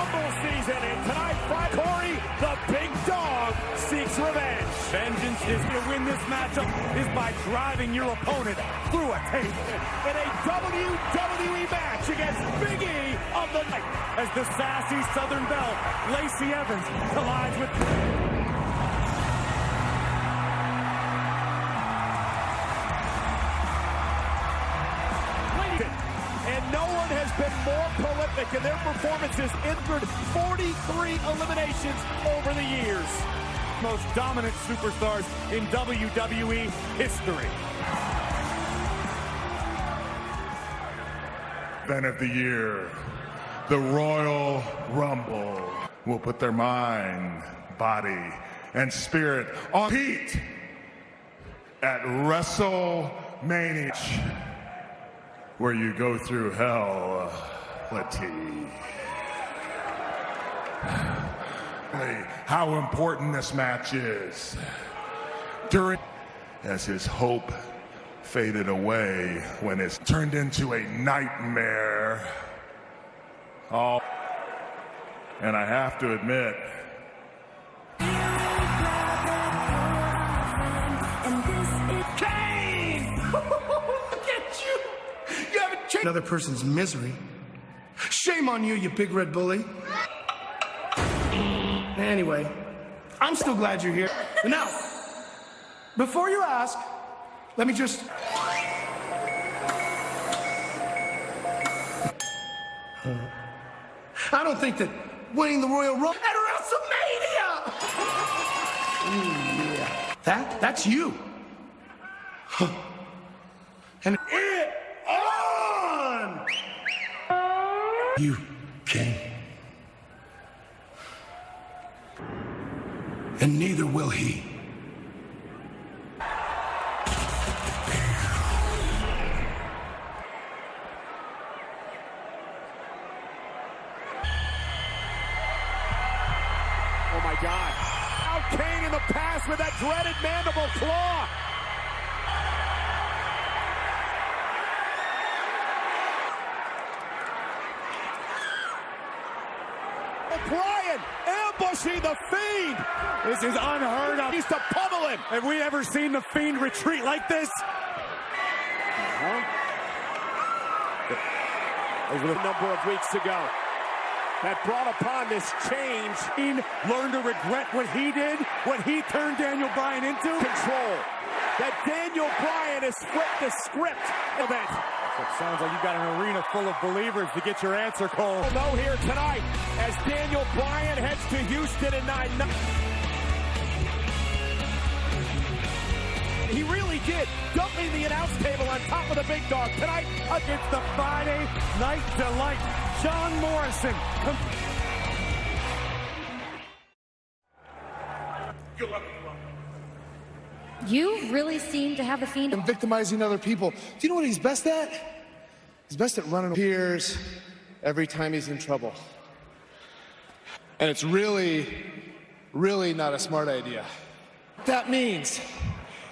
Rumble season, and tonight, Corey, the big dog, seeks revenge. Vengeance is to win this matchup is by driving your opponent through a table. In a WWE match against Big E of the night. As the sassy Southern Belle, Lacey Evans, collides with... And no one has been more prolific in their performances, entered 43 eliminations over the years. Most dominant superstars in WWE history. Event of the year, the Royal Rumble, will put their mind, body, and spirit on heat at WrestleMania, where you go through hell, fatigue. How important this match is. As his hope faded away when it's turned into a nightmare. Oh, and I have to admit, Kane! Look at you! You haven't changed another person's misery. Shame on you, you big red bully. Anyway, I'm still glad you're here. And now, before you ask, let me just... I don't think that winning the Royal Rumble at WrestleMania! Yeah. That's you. And it on! You came. And neither will he. Oh my God. Now Kane in the past with that dreaded mandible claw. Bryan ambushing the Fiend. This is unheard of. He's to pummel him. Have we ever seen the Fiend retreat like this? Over a number of weeks ago, that brought upon this change. He learned to regret what he did, what he turned Daniel Bryan into. Control. That Daniel Bryan has flipped the script event. So it sounds like you got an arena full of believers to get your answer, Cole. We'll know here tonight as Daniel Bryan heads to Houston in 9. He really did, dumping the announce table on top of the big dog tonight against the Friday Night Delight. John Morrison. You really seem to have a Fiend. And victimizing other people. Do you know what he's best at? He's best at running tears every time he's in trouble. And it's really, really not a smart idea. What that means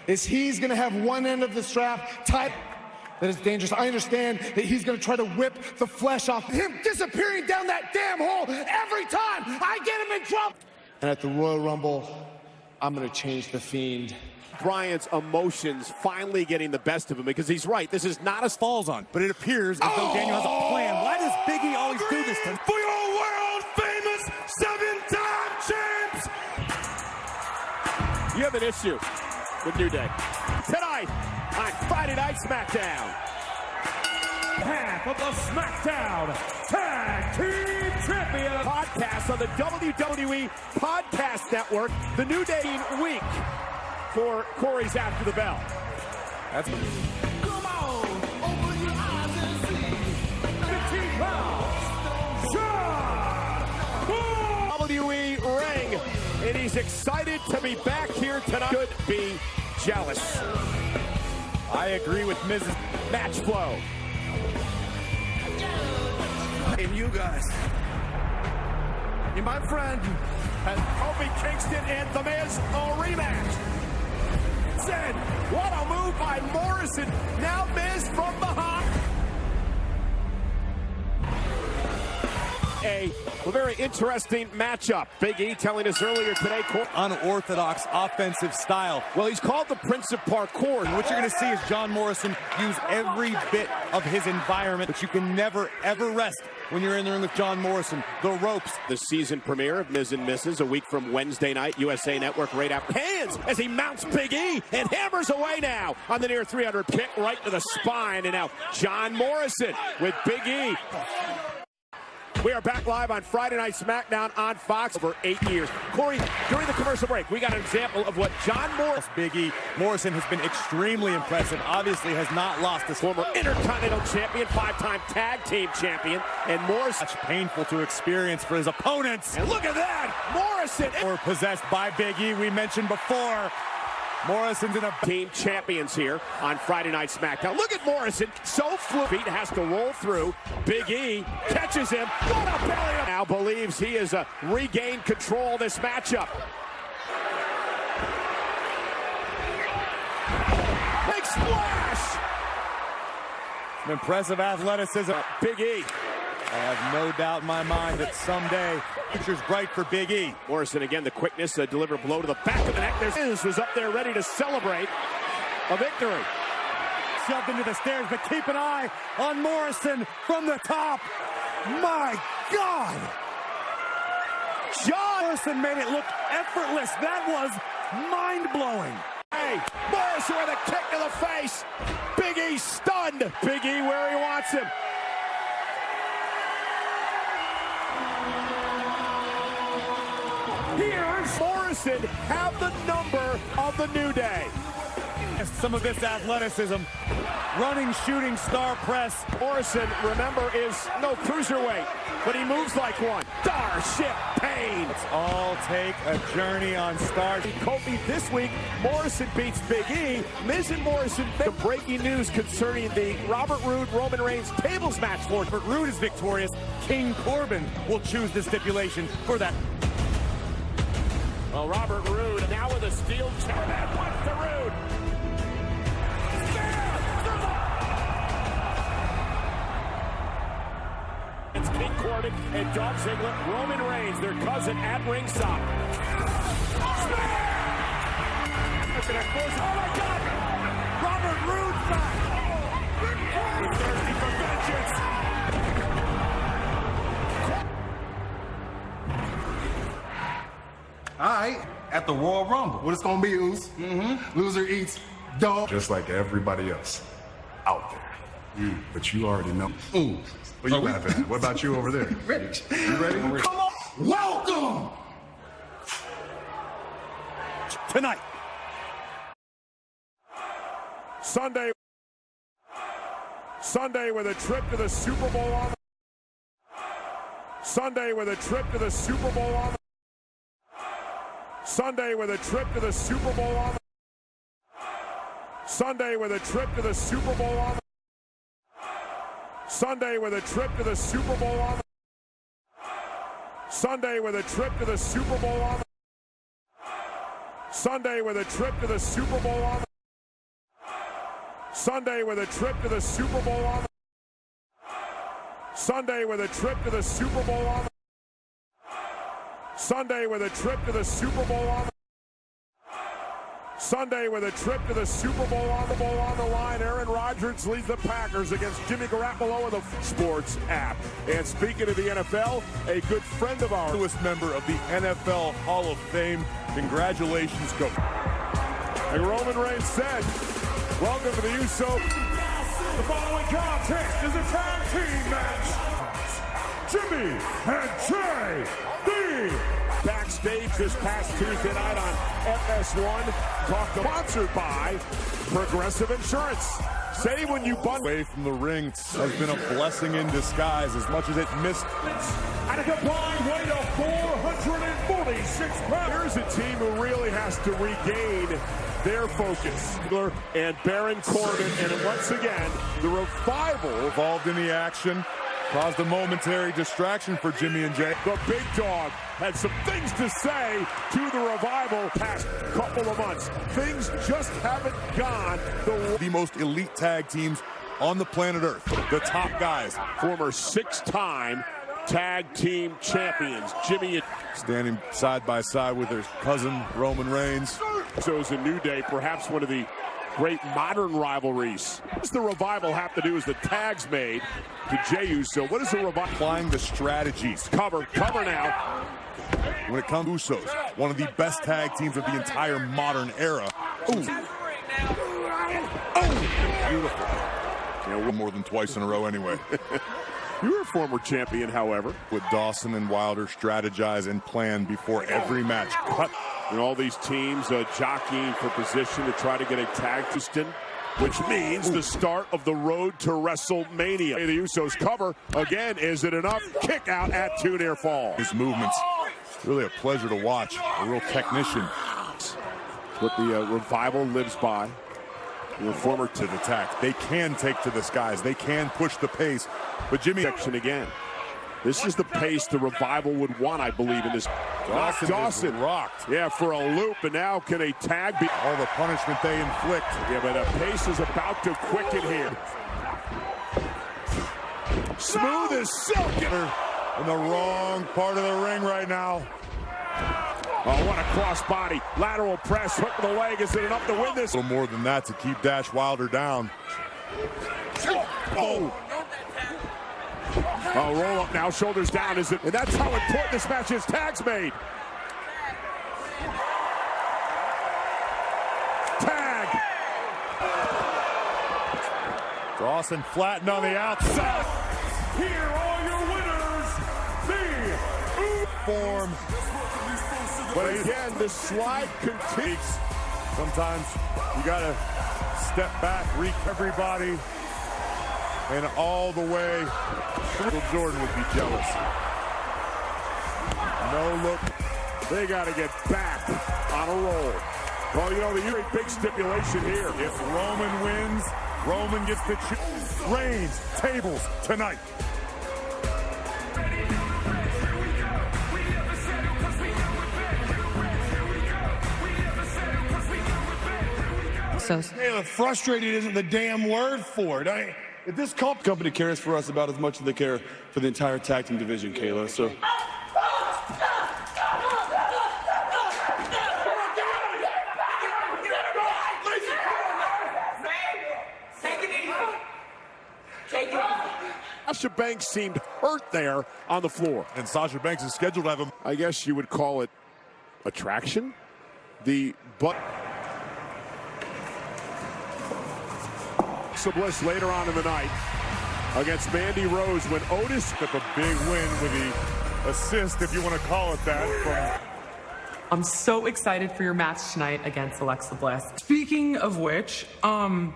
is he's gonna have one end of the strap tied. That is dangerous. I understand that he's gonna try to whip the flesh off him, disappearing down that damn hole every time I get him in trouble. And at the Royal Rumble, I'm gonna change the Fiend. Bryan's emotions finally getting the best of him, because he's right. This is not a falls on, but it appears as though Daniel has a plan. Why does Big E always do this to him? For your world famous 7-time champs! You have an issue with New Day. Tonight on Friday Night SmackDown. Half of the SmackDown Tag Team Champion podcast on the WWE Podcast Network. The New Day week for Corey's After the Bell. That's Come on, open your eyes and see. 15 pounds, John WWE ring, and he's excited to be back here tonight. Could be jealous. I agree with Mrs. Match flow. And you guys, you're my friend. And Kofi Kingston and The Miz, a rematch. Said, what a move by Morrison. Now Miz from behind. a very interesting matchup. Big E telling us earlier today. Unorthodox offensive style. Well, he's called the Prince of Parkour. And what you're going to see is John Morrison use every bit of his environment, but you can never, ever rest when you're in the ring with John Morrison. The ropes. The season premiere of Miz and Mrs. a week from Wednesday night, USA Network right after. Hands as he mounts Big E and hammers away now on the near 300 kick right to the spine. And now John Morrison with Big E. We are back live on Friday Night SmackDown on Fox over 8 years. Corey, during the commercial break, we got an example of what John Morrison... Big E. Morrison has been extremely impressive. Obviously has not lost his former Intercontinental Champion, 5-time Tag Team Champion, and Morrison... Much painful to experience for his opponents. And look at that! Morrison... Or possessed by Big E, we mentioned before. Morrison's in a team champions here on Friday Night SmackDown. Look at Morrison, so fluid, has to roll through. Big E catches him. What a belly up! Now believes he has regained control of this matchup. Big splash! Impressive athleticism. Big E. I have no doubt in my mind that someday future's bright for Big E. Morrison again, the quickness, deliver blow to the back of the neck. There's Miz was up there ready to celebrate a victory. Shoved into the stairs, but keep an eye on Morrison from the top. My God! John Morrison made it look effortless. That was mind-blowing. Hey, Morrison with a kick to the face. Big E stunned. Big E where he wants him. Here's Morrison have the number of the New Day. Some of this athleticism, running, shooting, star press. Morrison, remember, is no cruiserweight, but he moves like one. Starship Pain. Let's all take a journey on Starship. Kofi this week, Morrison beats Big E. Miz and Morrison. The breaking news concerning the Robert Roode Roman Reigns tables match. Robert Roode is victorious. King Corbin will choose the stipulation for that. Well, Robert Roode now with a steel chair. That went to Roode. It's King Corbin and Dolph Ziggler, Roman Reigns, their cousin at ringside. Look at that close. Oh my God! Robert Roode back. He's thirsty for vengeance. All right, at the Royal Rumble. What it's gonna be, Oos? Loser eats dog. Just like everybody else out there. But you already know. What are you laughing at? What about you over there? Ready? You ready? Come on! Welcome! Tonight. Sunday with a trip to the Super Bowl on Sunday with a trip to the Super Bowl on Sunday with a trip to the Super Bowl on Sunday with a trip to the Super Bowl on Sunday with a trip to the Super Bowl on Sunday with a trip to the Super Bowl on Sunday with a trip to the Super Bowl on Sunday with a trip to the Super Bowl on Sunday with a trip to the Super Bowl on Sunday with a trip to the Super Bowl on Sunday with a trip to the Super Bowl on the line. Aaron Rodgers leads the Packers against Jimmy Garoppolo of the Sports app. And speaking of the NFL, a good friend of ours, newest member of the NFL Hall of Fame. Congratulations, Coach. Like Roman Reigns said, welcome to the Uso. The following contest is a tag team match. Jimmy and Jay, the backstage this past Tuesday night on FS1, sponsored by Progressive Insurance. Say when you away from the ring has been a blessing in disguise as much as it missed. At a combined weight of 446 pounds. Here's a team who really has to regain their focus. And Baron Corbin, and once again, the Revival involved in the action. Caused a momentary distraction for Jimmy and Jay. The big dog had some things to say to the Revival past couple of months. Things just haven't gone the most elite tag teams on the planet Earth. The top guys. Former 6-time tag team champions. Jimmy Standing side by side with their cousin, Roman Reigns. So is a New Day, perhaps one of the great modern rivalries. What does the Revival have to do as the tag's made to Jey Uso? What is the Revival? Applying the strategies. Cover now. When it comes to Usos, one of the best tag teams of the entire modern era. Ooh. Beautiful. Yeah, more than twice in a row anyway. You were a former champion, however. With Dawson and Wilder strategize and plan before every match. Cut. And all these teams jockeying for position to try to get a tag Houston, which means the start of the road to WrestleMania. The Usos cover. Again, is it enough? Kick out at 2 near fall. His movements, really a pleasure to watch. A real technician. What the Revival lives by. The former to the attack. They can take to the skies. They can push the pace. But Jimmy section again. This is the pace the Revival would want, I believe, in this. Dawson rocked. Yeah, for a loop, and now can a tag be? All the punishment they inflict. Yeah, but the pace is about to quicken here. Smooth as silk. In the wrong part of the ring right now. Oh, what a crossbody. Lateral press, hook to the leg. Is it enough to win this? A little more than that to keep Dash Wilder down. Oh, roll up now, shoulders down. Is it? And that's how important this match is. Tags made. Tag. Dawson flattened on the outside. Here are your winners, the Form. But again, the slide continues. Sometimes you gotta step back, reach everybody, and all the way. Jordan would be jealous. No look. They got to get back on a roll. Well, you know, the big stipulation here. If Roman wins, Roman gets the Reigns tables tonight. So Frustrated isn't the damn word for it. If this company cares for us about as much as they care for the entire tag team division, Kayla, so. Sasha Banks seemed hurt there on the floor. And Sasha Banks is scheduled to have him. I guess you would call it attraction. Bliss later on in the night against Mandy Rose when Otis took a big win with the assist, if you want to call it that. I'm so excited for your match tonight against Alexa Bliss. Speaking of which, do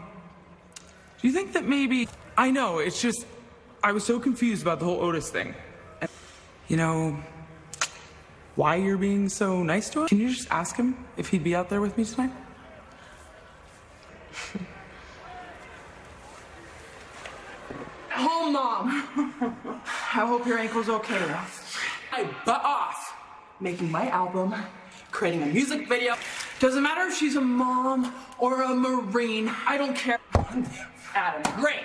you think that maybe, I know, it's just, I was so confused about the whole Otis thing. You know, why you're being so nice to him? Can you just ask him if he'd be out there with me tonight? Oh, Mom. I hope your ankle's okay. I butt off making my album, creating a music video. Doesn't matter if she's a mom or a Marine. I don't care. Adam, great.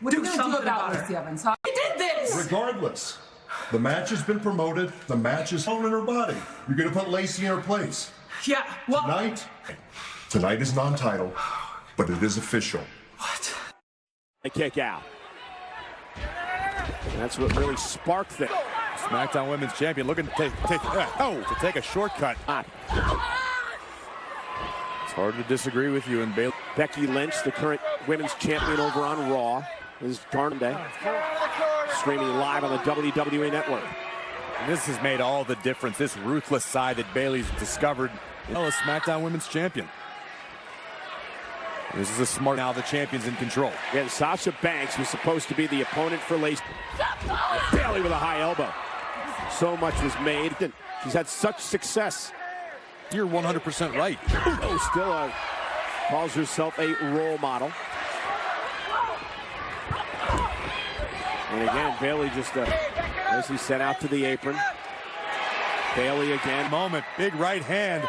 What are you going to do about Lacey Evans? Huh? I did this! Regardless, the match has been promoted. The match is on in her body. You're going to put Lacey in her place. Yeah, well... Tonight is non-title, but it is official. What? A kick out. That's what really sparked it. SmackDown Women's Champion looking to take a shortcut. It's hard to disagree with you and Bayley. Becky Lynch, the current Women's Champion over on Raw, is Garden Day. Streaming live on the WWE Network. And this has made all the difference. This ruthless side that Bayley's discovered. As SmackDown Women's Champion. This is a smart. Now the champion's in control. And Sasha Banks was supposed to be the opponent for Lacey. Bayley with a high elbow. So much was made. She's had such success. You're 100% right. Oh, still calls herself a role model. And again, Bayley just as he set out to the apron. Bayley again. Moment. Big right hand.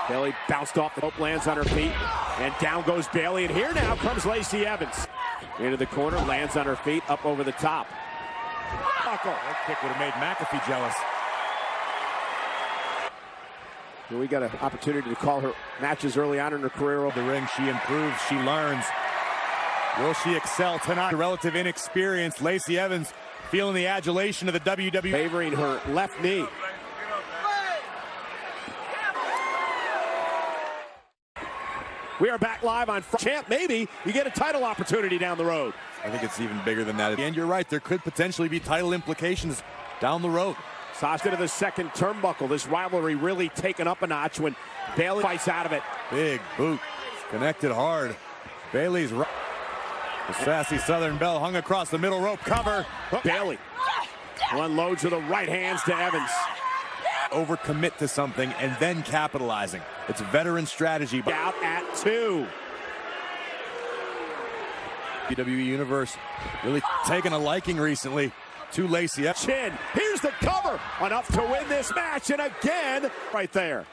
Bayley bounced off the rope, lands on her feet, and down goes Bayley. And here now comes Lacey Evans. Into the corner, lands on her feet, up over the top. turnbuckle. That kick would have made McAfee jealous. We got an opportunity to call her matches early on in her career. The ring, she improves, she learns. Will she excel tonight? Relative inexperience, Lacey Evans feeling the adulation of the WWE. Favoring her left knee. We are back live on Champ. Maybe you get a title opportunity down the road. I think it's even bigger than that. And you're right, there could potentially be title implications down the road. Sasha to the second turnbuckle. This rivalry really taken up a notch when Bayley fights out of it. Big boot, connected hard. Bayley's right. The sassy Southern Belle hung across the middle rope cover. Bayley unloads with the right hands to Evans. Overcommit to something and then capitalizing. It's veteran strategy. Out at 2. WWE Universe really taking a liking recently to Lacey. Chin, here's the cover. Enough to win this match, and again, right there.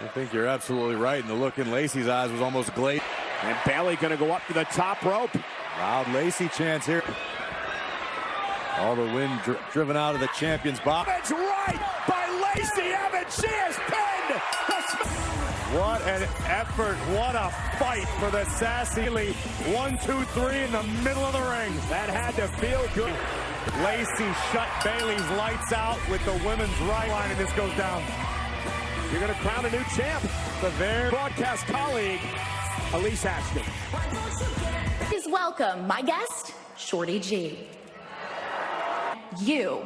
I think you're absolutely right, and the look in Lacey's eyes was almost glazed. And Bayley gonna go up to the top rope. Loud Lacey chants here. All the wind driven out of the champion's box. It's right by Lacey Evans. She is pinned. What an effort. What a fight for the sassy. 1, 2, 3 in the middle of the ring. That had to feel good. Lacey shut Bayley's lights out with the women's right line, and this goes down. You're going to crown a new champ. The very broadcast colleague, Elise Ashton. Please welcome my guest, Shorty G. You.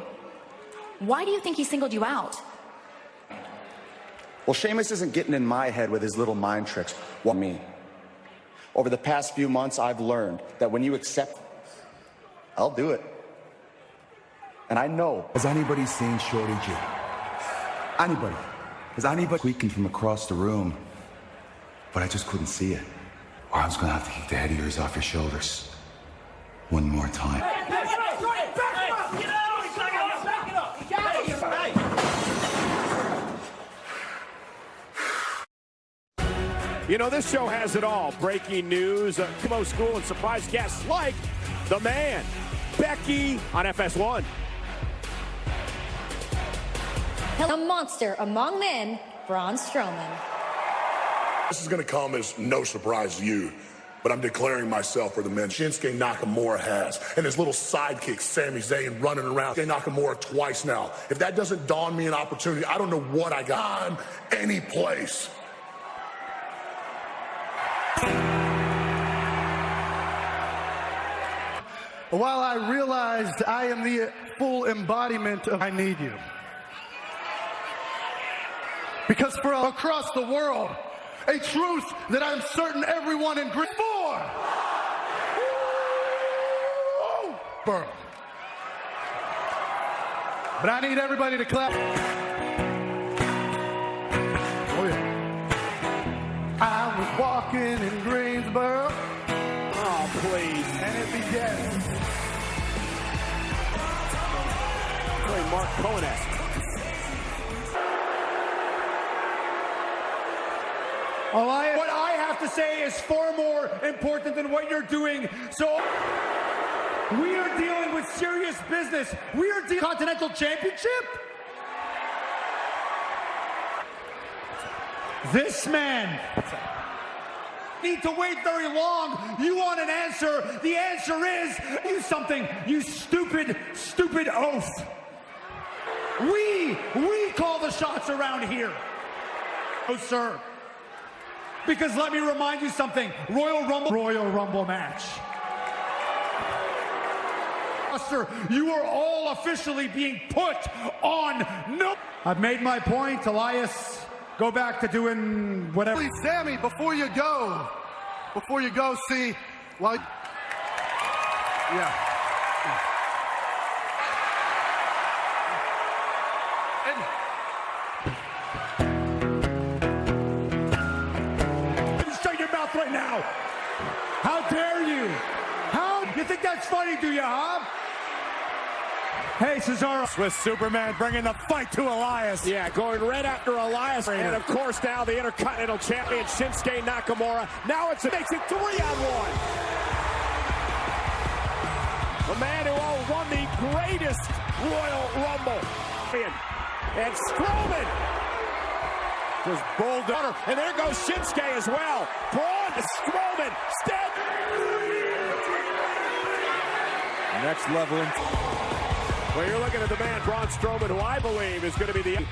Why do you think he singled you out? Well, Sheamus isn't getting in my head with his little mind tricks. What me? Over the past few months, I've learned that when you accept, I'll do it. And I know. Has anybody seen Shorty G? Anybody? Has anybody squeaking from across the room? But I just couldn't see it. Or I was gonna have to keep the head of yours off your shoulders. One more time. You know, this show has it all. Breaking news, Kimo School, and surprise guests like the man, Becky, on FS1. A monster among men, Braun Strowman. This is going to come as no surprise to you, but I'm declaring myself for the men Shinsuke Nakamura has, and his little sidekick, Sami Zayn, running around. Shinsuke Nakamura twice now. If that doesn't dawn me an opportunity, I don't know what I got. Any place. While I realized I am the full embodiment of I need you. Because for across the world, a truth that I'm certain everyone in Greece for. Burn. But I need everybody to clap. Oh yeah. I was walking in Greensboro. Oh, please. And it began. Play Mark Cohen-esque. What I have to say is far more important than what you're doing. So we are dealing with serious business. We are dealing with Continental Championship. This man need to wait very long. You want an answer. The answer is you something, you stupid oaf. We call the shots around here. Oh, sir. Because let me remind you something, Royal Rumble match. Buster, you are all officially being put on no. I've made my point, Elias. Go back to doing whatever. Please, Sammy, before you go, see, well, yeah. Right now. How dare you? How? You think that's funny, do you, huh? Hey, Cesaro. Swiss Superman bringing the fight to Elias. Yeah, going right after Elias. And, of course, now the Intercontinental Champion, Shinsuke Nakamura. Now it makes it 3-on-1. The man who won the greatest Royal Rumble. And Strowman just bulldozed. And there goes Shinsuke as well. Braun to Strowman. Next level. Well, you're looking at the man, Braun Strowman, who I believe is going to be the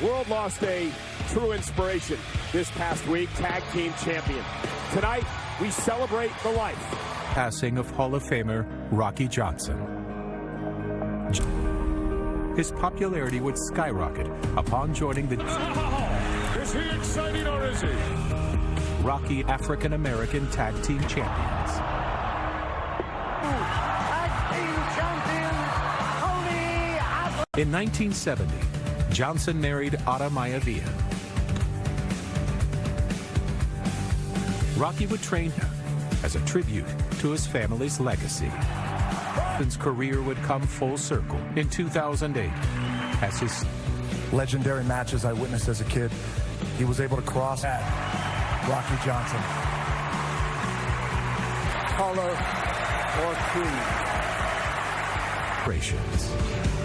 world lost a true inspiration this past week, tag team champion. Tonight, we celebrate the life. Passing of Hall of Famer Rocky Johnson. His popularity would skyrocket upon joining the... Is he exciting or is he? Rocky African American Tag Team Champions. In 1970, Johnson married Ada Maivia. Rocky would train her as a tribute to his family's legacy. His career would come full circle in 2008 as his legendary matches I witnessed as a kid. He was able to cross at Rocky Johnson. Color or creed. Operations.